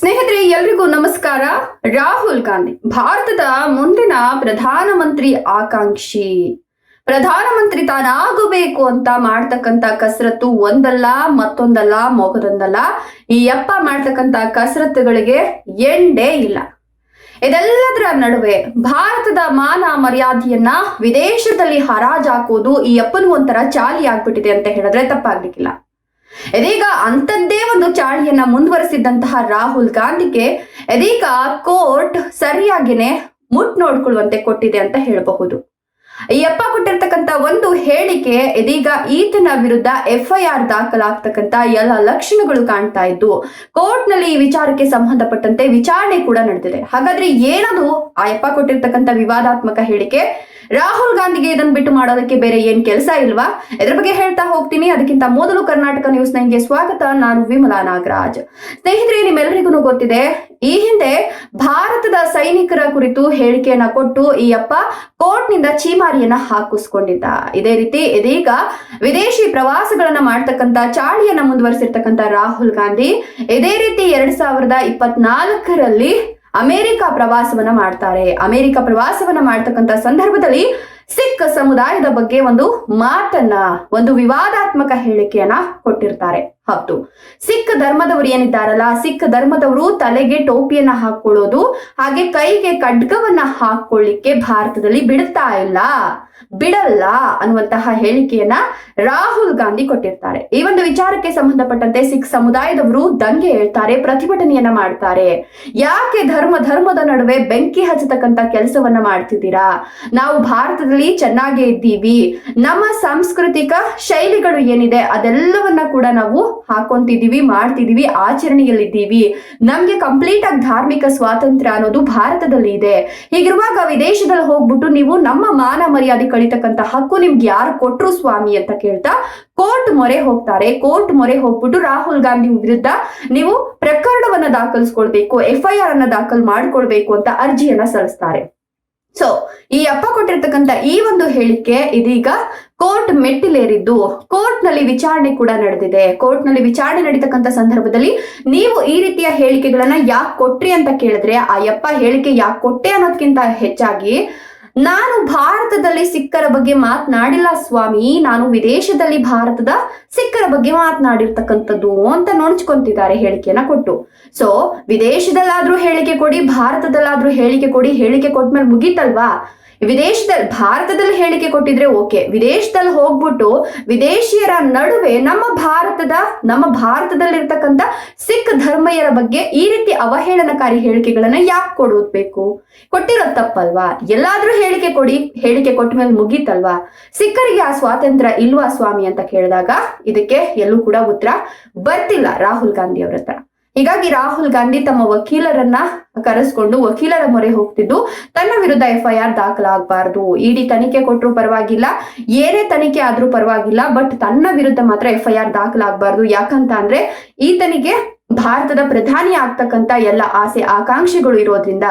ಸ್ನೇಹಿತರೆ, ಎಲ್ರಿಗೂ ನಮಸ್ಕಾರ. ರಾಹುಲ್ ಗಾಂಧಿ ಭಾರತದ ಮುಂದಿನ ಪ್ರಧಾನಮಂತ್ರಿ ಆಕಾಂಕ್ಷಿ. ಪ್ರಧಾನಮಂತ್ರಿ ತಾನಾಗಬೇಕು ಅಂತ ಮಾಡ್ತಕ್ಕಂತ ಕಸರತ್ತು ಒಂದಲ್ಲ ಮತ್ತೊಂದಲ್ಲ ಮೊಗದೊಂದಲ್ಲ. ಈ ಯಪ್ಪ ಮಾಡ್ತಕ್ಕಂತ ಕಸರತ್ತುಗಳಿಗೆ ಎಂಡೇ ಇಲ್ಲ. ಇದೆಲ್ಲದರ ನಡುವೆ ಭಾರತದ ಮಾನ ಮರ್ಯಾದೆಯನ್ನ ವಿದೇಶದಲ್ಲಿ ಹರಾಜಾಕೋದು ಈ ಯಪ್ಪನು ಒಂಥರ ಚಾಲಿ ಆಗ್ಬಿಟ್ಟಿದೆ ಅಂತ ಹೇಳಿದ್ರೆ ತಪ್ಪಾಗ್ಲಿಕ್ಕಿಲ್ಲ. ಇದೀಗ ಅಂಥದ್ದೇ ಒಂದು ಚಾಳಿಯನ್ನ ಮುಂದುವರೆಸಿದ್ದಂತಹ ರಾಹುಲ್ ಗಾಂಧಿಗೆ ಇದೀಗ ಕೋರ್ಟ್ ಸರಿಯಾಗಿನೇ ನೋಡ್ಕೊಳ್ಳುವಂತೆ ಕೊಟ್ಟಿದೆ ಅಂತ ಹೇಳಬಹುದು. ಈ ಯಪ್ಪ ಕೊಟ್ಟಿರ್ತಕ್ಕಂಥ ಒಂದು ಹೇಳಿಕೆ ಇದೀಗ ಈತನ ವಿರುದ್ಧ FIR ದಾಖಲಾಗ್ತಕ್ಕಂತ ಎಲ್ಲ ಲಕ್ಷಣಗಳು ಕಾಣ್ತಾ ಇದ್ದು ಕೋರ್ಟ್ ನಲ್ಲಿ ಈ ವಿಚಾರಕ್ಕೆ ಸಂಬಂಧಪಟ್ಟಂತೆ ವಿಚಾರಣೆ ಕೂಡ ನಡೆದಿದೆ. ಹಾಗಾದ್ರೆ ಏನದು ಆ ಯಪ್ಪ ಕೊಟ್ಟಿರ್ತಕ್ಕಂಥ ವಿವಾದಾತ್ಮಕ ಹೇಳಿಕೆ? ರಾಹುಲ್ ಗಾಂಧಿಗೆ ಇದನ್ನು ಬಿಟ್ಟು ಮಾಡೋದಕ್ಕೆ ಬೇರೆ ಏನ್ ಕೆಲಸ ಇಲ್ವಾ? ಇದ್ರ ಬಗ್ಗೆ ಹೇಳ್ತಾ ಹೋಗ್ತೀನಿ. ಅದಕ್ಕಿಂತ ಮೊದಲು ಕರ್ನಾಟಕ ನ್ಯೂಸ್ 9ಗೆ ಸ್ವಾಗತ. ನಾನು ವಿಮಲಾ ನಾಗರಾಜ್. ಸ್ನೇಹಿತರೆ, ನಿಮ್ಮೆಲ್ಲರಿಗೂ ಗೊತ್ತಿದೆ, ಈ ಹಿಂದೆ ಭಾರತದ ಸೈನಿಕರ ಕುರಿತು ಹೇಳಿಕೆಯನ್ನ ಕೊಟ್ಟು ಈ ಯಪ್ಪ ಕೋರ್ಟ್ ನಿಂದ ಚೀಮಾರಿಯನ್ನ ಹಾಕಿಸ್ಕೊಂಡಿದ್ದ. ಇದೇ ರೀತಿ ಇದೀಗ ವಿದೇಶಿ ಪ್ರವಾಸಗಳನ್ನ ಮಾಡ್ತಕ್ಕಂತ ಚಾಳಿಯನ್ನ ಮುಂದುವರಿಸಿರ್ತಕ್ಕಂತ ರಾಹುಲ್ ಗಾಂಧಿ ಇದೇ ರೀತಿ 2024ರಲ್ಲಿ ಅಮೆರಿಕ ಪ್ರವಾಸವನ್ನ ಮಾಡ್ತಾರೆ. ಅಮೆರಿಕ ಪ್ರವಾಸವನ್ನ ಮಾಡ್ತಕ್ಕಂತ ಸಂದರ್ಭದಲ್ಲಿ ಸಿಖ್ ಸಮುದಾಯದ ಬಗ್ಗೆ ಒಂದು ವಿವಾದಾತ್ಮಕ ಹೇಳಿಕೆಯನ್ನ ಕೊಟ್ಟಿರ್ತಾರೆ. ಹೌದು, ಸಿಖ್ ಧರ್ಮದವರು ಏನಿದ್ದಾರಲ್ಲ, ಸಿಖ್ ಧರ್ಮದವರು ತಲೆಗೆ ಟೋಪಿಯನ್ನ ಹಾಕೊಳ್ಳೋದು ಹಾಗೆ ಕೈಗೆ ಖಡ್ಗವನ್ನ ಹಾಕೊಳ್ಳಿಕ್ಕೆ ಭಾರತದಲ್ಲಿ ಬಿಡಲ್ಲ ಅನ್ನುವಂತಹ ಹೇಳಿಕೆಯನ್ನ ರಾಹುಲ್ ಗಾಂಧಿ ಕೊಟ್ಟಿರ್ತಾರೆ. ಈ ಒಂದು ವಿಚಾರಕ್ಕೆ ಸಂಬಂಧಪಟ್ಟಂತೆ ಸಿಖ್ ಸಮುದಾಯದವರು ದಂಗೆ ಹೇಳ್ತಾರೆ, ಪ್ರತಿಭಟನೆಯನ್ನ ಮಾಡ್ತಾರೆ. ಯಾಕೆ ಧರ್ಮದ ನಡುವೆ ಬೆಂಕಿ ಹಚ್ಚತಕ್ಕಂತ ಕೆಲಸವನ್ನ ಮಾಡ್ತಿದ್ದೀರಾ? ನಾವು ಭಾರತದಲ್ಲಿ ಚೆನ್ನಾಗೇ ಇದ್ದೀವಿ, ನಮ್ಮ ಸಾಂಸ್ಕೃತಿಕ ಶೈಲಿಗಳು ಏನಿದೆ ಅದೆಲ್ಲವನ್ನ ಕೂಡ ನಾವು ಹಾಕೊಂತಿದೀವಿ, ಮಾಡ್ತಿದೀವಿ, ಆಚರಣೆಯಲ್ಲಿದ್ದೀವಿ. ನಮ್ಗೆ ಕಂಪ್ಲೀಟ್ ಆಗಿ ಧಾರ್ಮಿಕ ಸ್ವಾತಂತ್ರ್ಯ ಅನ್ನೋದು ಭಾರತದಲ್ಲಿ ಇದೆ. ಹೀಗಿರುವಾಗ ವಿದೇಶದಲ್ಲಿ ಹೋಗ್ಬಿಟ್ಟು ನೀವು ನಮ್ಮ ಮಾನ ಮರ್ಯಾದೆ ಕಳಿತಕ್ಕಂತ ಹಕ್ಕು ನಿಮ್ಗೆ ಯಾರು ಕೊಟ್ರು ಸ್ವಾಮಿ ಅಂತ ಕೇಳ್ತಾ ಕೋರ್ಟ್ ಮೊರೆ ಹೋಗ್ತಾರೆ. ಕೋರ್ಟ್ ಮೊರೆ ಹೋಗ್ಬಿಟ್ಟು ರಾಹುಲ್ ಗಾಂಧಿ ವಿರುದ್ಧ ನೀವು ಪ್ರಕರಣವನ್ನ ದಾಖಲಿಸ್ಕೊಳ್ಬೇಕು, FIR ಅನ್ನ ದಾಖಲು ಮಾಡ್ಕೊಳ್ಬೇಕು ಅಂತ ಅರ್ಜಿಯನ್ನ ಸಲ್ಲಿಸ್ತಾರೆ. ಸೊ ಈ ಅಪ್ಪ ಕೊಟ್ಟಿರ್ತಕ್ಕಂಥ ಈ ಒಂದು ಹೇಳಿಕೆ ಇದೀಗ ಕೋರ್ಟ್ ಮೆಟ್ಟಿಲೇರಿದ್ದು ಕೋರ್ಟ್ ನಲ್ಲಿ ವಿಚಾರಣೆ ಕೂಡ ನಡೆದಿದೆ. ಕೋರ್ಟ್ ನಲ್ಲಿ ವಿಚಾರಣೆ ನಡೀತಕ್ಕಂಥ ಸಂದರ್ಭದಲ್ಲಿ ನೀವು ಈ ರೀತಿಯ ಹೇಳಿಕೆಗಳನ್ನ ಯಾಕೆ ಕೊಟ್ರಿ ಅಂತ ಕೇಳಿದ್ರೆ, ಆ ಯಪ್ಪ ಹೇಳಿಕೆ ಯಾಕೆ ಕೊಟ್ಟೆ ಅನ್ನೋದಕ್ಕಿಂತ ಹೆಚ್ಚಾಗಿ, ನಾನು ಭಾರತದಲ್ಲಿ ಸಿಖ್ಖರ ಬಗ್ಗೆ ಮಾತನಾಡಿಲ್ಲ ಸ್ವಾಮಿ, ನಾನು ವಿದೇಶದಲ್ಲಿ ಭಾರತದ ಸಿಖ್ಖರ ಬಗ್ಗೆ ಮಾತನಾಡಿರ್ತಕ್ಕಂಥದ್ದು ಅಂತ ನೋಡ್ಕೊಂತಿದ್ದಾರೆ ಹೇಳಿಕೆಯನ್ನ ಕೊಟ್ಟು. ಸೊ ವಿದೇಶದಲ್ಲಾದ್ರೂ ಹೇಳಿಕೆ ಕೊಡಿ, ಭಾರತದಲ್ಲಾದ್ರೂ ಹೇಳಿಕೆ ಕೊಡಿ, ಹೇಳಿಕೆ ಕೊಟ್ಮೇಲೆ ಮುಗೀತಲ್ವಾ? ಭಾರತದಲ್ಲಿ ಹೇಳಿಕೆ ಕೊಟ್ಟಿದ್ರೆ ಓಕೆ, ವಿದೇಶದಲ್ಲಿ ಹೋಗ್ಬಿಟ್ಟು ವಿದೇಶಿಯರ ನಡುವೆ ನಮ್ಮ ಭಾರತದಲ್ಲಿರ್ತಕ್ಕಂಥ ಸಿಖ್ ಧರ್ಮೀಯರ ಬಗ್ಗೆ ಈ ರೀತಿ ಅವಹೇಳನಕಾರಿ ಹೇಳಿಕೆಗಳನ್ನ ಯಾಕೆ ಕೊಡಬೇಕು? ಕೊಟ್ಟಿರೋದು ತಪ್ಪಲ್ವಾ? ಎಲ್ಲಾದ್ರೂ ಹೇಳಿಕೆ ಕೊಡಿ, ಹೇಳಿಕೆ ಕೊಟ್ಟ ಮೇಲೆ ಮುಗೀತಲ್ವಾ? ಸಿಖ್ಖರಿಗೆ ಆ ಸ್ವಾತಂತ್ರ್ಯ ಇಲ್ವಾ ಸ್ವಾಮಿ ಅಂತ ಕೇಳಿದಾಗ ಇದಕ್ಕೆ ಎಲ್ಲೂ ಕೂಡ ಉತ್ತರ ಬರ್ತಿಲ್ಲ ರಾಹುಲ್ ಗಾಂಧಿ ಅವರ ಹತ್ರ. ಹೀಗಾಗಿ ರಾಹುಲ್ ಗಾಂಧಿ ತಮ್ಮ ವಕೀಲರನ್ನ ಕರೆಸ್ಕೊಂಡು ವಕೀಲರ ಮೊರೆ ಹೋಗ್ತಿದ್ದು ತನ್ನ ವಿರುದ್ಧ FIR ದಾಖಲಾಗಬಾರದು, ಇಡಿ ತನಿಖೆ ಕೊಟ್ಟರು ಪರವಾಗಿಲ್ಲ, ಏನೇ ತನಿಖೆ ಆದ್ರೂ ಪರವಾಗಿಲ್ಲ, ಬಟ್ ತನ್ನ ವಿರುದ್ಧ ಮಾತ್ರ FIR ದಾಖಲಾಗಬಾರದು. ಯಾಕಂತ ಅಂದ್ರೆ ಈತನಿಗೆ ಭಾರತದ ಪ್ರಧಾನಿ ಆಗ್ತಕ್ಕಂತ ಎಲ್ಲ ಆಸೆ ಆಕಾಂಕ್ಷೆಗಳು ಇರೋದ್ರಿಂದ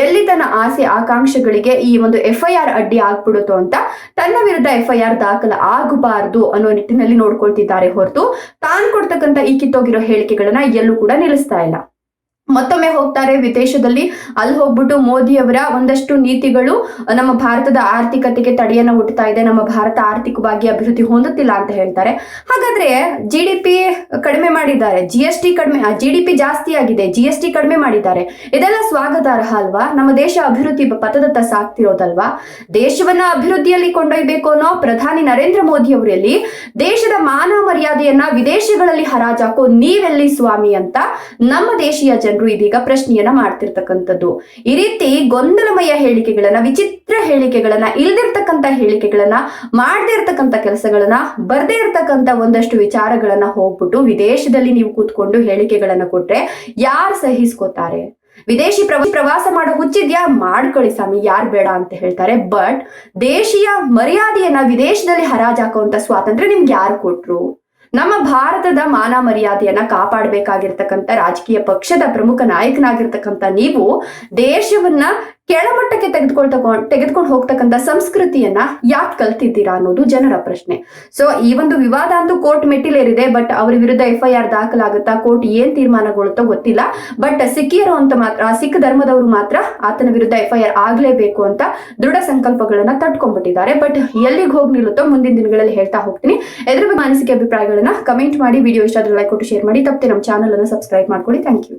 ಎಲ್ಲಿ ತನ್ನ ಆಸೆ ಆಕಾಂಕ್ಷೆಗಳಿಗೆ ಈ ಒಂದು FIR ಅಡ್ಡಿ ಆಗ್ಬಿಡುತ್ತೋ ಅಂತ ತನ್ನ ವಿರುದ್ಧ FIR ದಾಖಲ ಆಗಬಾರದು ಅನ್ನೋ ನಿಟ್ಟಿನಲ್ಲಿ ನೋಡ್ಕೊಳ್ತಿದ್ದಾರೆ ಹೊರತು ತಾನು ಕೊಡ್ತಕ್ಕಂತ ಈ ಕಿತ್ತೋಗಿರೋ ಹೇಳಿಕೆಗಳನ್ನ ಎಲ್ಲೂ ಕೂಡ ನಿಲ್ಲಿಸ್ತಾ ಇಲ್ಲ. ಮತ್ತೊಮ್ಮೆ ಹೋಗ್ತಾರೆ ವಿದೇಶದಲ್ಲಿ, ಅಲ್ಲಿ ಹೋಗ್ಬಿಟ್ಟು ಮೋದಿಯವರ ಒಂದಷ್ಟು ನೀತಿಗಳು ನಮ್ಮ ಭಾರತದ ಆರ್ಥಿಕತೆಗೆ ತಡೆಯನ್ನ ಹುಟ್ಟುತ್ತಾ ಇದೆ, ನಮ್ಮ ಭಾರತ ಆರ್ಥಿಕವಾಗಿ ಅಭಿವೃದ್ಧಿ ಹೊಂದುತ್ತಿಲ್ಲ ಅಂತ ಹೇಳ್ತಾರೆ. ಹಾಗಾದ್ರೆ GDP ಕಡಿಮೆ ಮಾಡಿದ್ದಾರೆ, GDP ಜಾಸ್ತಿ ಆಗಿದೆ, GST ಕಡಿಮೆ ಮಾಡಿದ್ದಾರೆ, ಇದೆಲ್ಲ ಸ್ವಾಗತಾರ್ಹ ಅಲ್ವಾ? ನಮ್ಮ ದೇಶ ಅಭಿವೃದ್ಧಿ ಪಥದತ್ತ ಸಾಗ್ತಿರೋದಲ್ವಾ? ದೇಶವನ್ನ ಅಭಿವೃದ್ಧಿಯಲ್ಲಿ ಕೊಂಡೊಯ್ಬೇಕು ಅನ್ನೋ ಪ್ರಧಾನಿ ನರೇಂದ್ರ ಮೋದಿ ಅವರಲ್ಲಿ ದೇಶದ ಮಾನ ಮರ್ಯಾದೆಯನ್ನ ವಿದೇಶಗಳಲ್ಲಿ ಹರಾಜಾಕೋ ನೀವೆಲ್ಲಿ ಸ್ವಾಮಿ ಅಂತ ನಮ್ಮ ದೇಶೀಯ ಜನರು ಇದೀಗ ಪ್ರಶ್ನೆಯನ್ನ ಮಾಡ್ತಿರ್ತಕ್ಕಂಥದ್ದು. ಈ ರೀತಿ ಗೊಂದಲಮಯ ಹೇಳಿಕೆಗಳನ್ನ, ವಿಚಿತ್ರ ಹೇಳಿಕೆಗಳನ್ನ, ಇಲ್ದಿರ್ತಕ್ಕಂಥ ಹೇಳಿಕೆಗಳನ್ನ, ಮಾಡದೇ ಇರ್ತಕ್ಕಂಥ ಕೆಲಸಗಳನ್ನ, ಬರ್ದೇ ಇರ್ತಕ್ಕಂಥ ಒಂದಷ್ಟು ವಿಚಾರಗಳನ್ನ ಹೋಗ್ಬಿಟ್ಟು ವಿದೇಶದಲ್ಲಿ ನೀವು ಕೂತ್ಕೊಂಡು ಹೇಳಿಕೆಗಳನ್ನ ಕೊಟ್ರೆ ಯಾರು ಸಹಿಸ್ಕೋತಾರೆ? ವಿದೇಶಿ ಪ್ರವಾಸ ಮಾಡೋ ಹುಚ್ಚಿದ್ಯಾ? ಮಾಡ್ಕೊಳ್ಳಿ ಸ್ವಾಮಿ, ಯಾರು ಬೇಡ ಅಂತ ಹೇಳ್ತಾರೆ. ಬಟ್ ದೇಶೀಯ ಮರ್ಯಾದೆಯನ್ನ ವಿದೇಶದಲ್ಲಿ ಹರಾಜಾಕುವಂತ ಸ್ವಾತಂತ್ರ್ಯ ನಿಮ್ಗೆ ಯಾರು ಕೊಟ್ರು? ನಮ್ಮ ಭಾರತದ ಮಾನ ಮರ್ಯಾದೆಯನ್ನ ಕಾಪಾಡಬೇಕಾಗಿರ್ತಕ್ಕಂಥ ರಾಜಕೀಯ ಪಕ್ಷದ ಪ್ರಮುಖ ನಾಯಕನಾಗಿರ್ತಕ್ಕಂಥ ನೀವು ದೇಶವನ್ನ ಕೆಳಮಟ್ಟಕ್ಕೆ ತೆಗೆದುಕೊಂಡು ಹೋಗ್ತಕ್ಕಂಥ ಸಂಸ್ಕೃತಿಯನ್ನ ಯಾಕೆ ಕಲ್ತಿದ್ದೀರಾ ಅನ್ನೋದು ಜನರ ಪ್ರಶ್ನೆ. ಸೊ ಈ ಒಂದು ವಿವಾದ ಅಂತೂ ಕೋರ್ಟ್ ಮೆಟ್ಟಿಲೇರಿದೆ. ಬಟ್ ಅವರ ವಿರುದ್ಧ FIR ದಾಖಲಾಗುತ್ತಾ, ಕೋರ್ಟ್ ಏನ್ ತೀರ್ಮಾನಗೊಳ್ಳುತ್ತೋ ಗೊತ್ತಿಲ್ಲ. ಬಟ್ ಸಿಕ್ಕಿಯರು ಅಂತ ಮಾತ್ರ, ಸಿಖ್ ಧರ್ಮದವರು ಮಾತ್ರ ಆತನ ವಿರುದ್ಧ FIR ಆಗ್ಲೇಬೇಕು ಅಂತ ದೃಢ ಸಂಕಲ್ಪಗಳನ್ನ ತಟ್ಕೊಂಡ್ಬಿಟ್ಟಿದ್ದಾರೆ. ಬಟ್ ಎಲ್ಲಿಗೆ ಹೋಗಿ ನಿಲ್ಲುತ್ತೋ ಮುಂದಿನ ದಿನಗಳಲ್ಲಿ ಹೇಳ್ತಾ ಹೋಗ್ತೀನಿ. ಎದ್ರ ಬಗ್ಗೆ ಮಾನಸಿಕ ಅಭಿಪ್ರಾಯಗಳನ್ನ ಕಮೆಂಟ್ ಮಾಡಿ. ವಿಡಿಯೋ ಇಷ್ಟ ಆದ್ರೆ ಲೈಕ್ ಕೊಟ್ಟು ಶೇರ್ ಮಾಡಿ. ತಪ್ಪದೆ ನಮ್ಮ ಚಾನಲ್ ಅನ್ನು ಸಬ್ಸ್ಕ್ರೈಬ್ ಮಾಡ್ಕೊಳ್ಳಿ. Thank you.